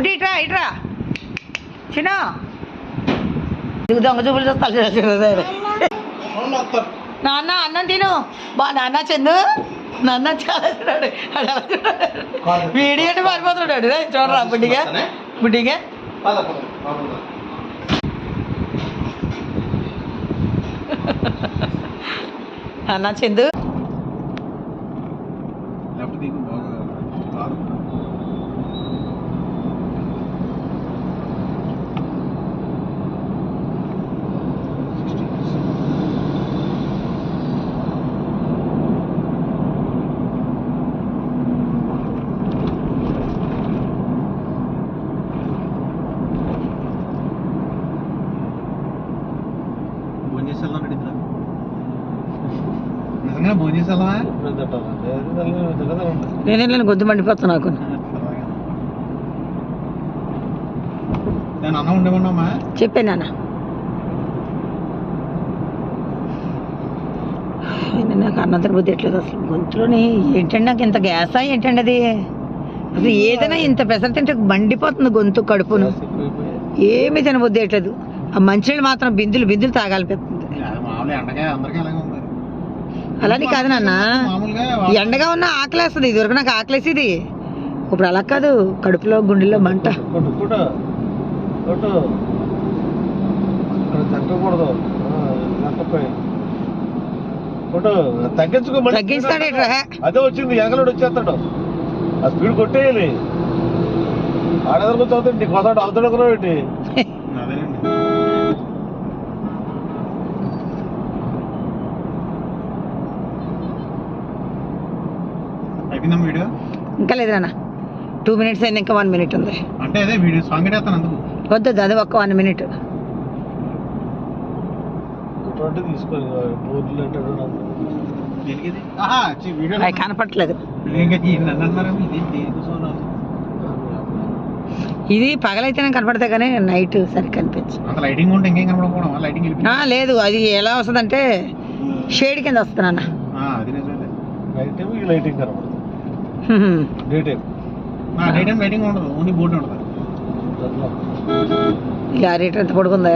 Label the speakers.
Speaker 1: బుడ్డి ఇట్రా ఇట్రా చిన్న దొంగ చూపులు చూస్తారు. నాన్న అన్నం తిను నాన్న చందు నాన్న చాలా చూడాడు వీడియో అంటే మారిపోతున్నాడు చూడరా బుడ్డిగా బుడ్డిగా అన్న చందు నేనే గొంతు మండిపోతా నాకు చెప్పే నాన్న నాకు అన్నం తినబుద్ధి ఎట్లేదు అసలు గొంతులోని ఏంటండి నాకు ఇంత గ్యాసా ఏంటండి అది అసలు ఏదైనా ఇంత పెసర తింటే మండిపోతుంది గొంతు కడుపును ఏమీ తినబుద్ధి ఎట్లేదు ఆ మంచినీళ్ళు మాత్రం బిందులు బిందులు తాగాలిపోతుంది అలానే కాదు నాన్న ఎండగా ఉన్న ఆకలేస్తుంది ఇది వరకు నాకు ఆకలేసేది ఇప్పుడు అలా కాదు కడుపులో గుండెల్లో మంట తగ్గిస్తాడు
Speaker 2: అదే వచ్చింది ఎగలోడు వచ్చేస్తాడు ఆ స్పీడ్ కొట్టేయాలి ఆడదరకు చదువుతాడు నీకు వస్తాడు అవుతాడు ఏంటి
Speaker 3: వీడియో
Speaker 1: ఇంకా లేదు నాన్న 2 minutes అయింది ఇంకా 1 minute ఉంది
Speaker 3: అంటే అదే వీడియో సాంగ్ అందుకు
Speaker 1: వద్దు అది ఒక్క 1 minute అవి కనపట్లేదు ఇది పగలైతేనే కనపడతాయి కానీ నైట్ సరిగ్గా కనిపించదు
Speaker 3: లైటింగ్ ఉంటే ఇంకేం కనపడకపోవడం లైటింగ్
Speaker 1: లేదు అది ఎలా వస్తుందంటే షేడ్ కింద వస్తుంది అన్న
Speaker 2: లైటింగ్ కనపడదు
Speaker 3: లైటింగ్ ఉండదు ఓన్లీ బోర్డు ఉంటుంది
Speaker 1: రేట్ ఎంత పడుకుందా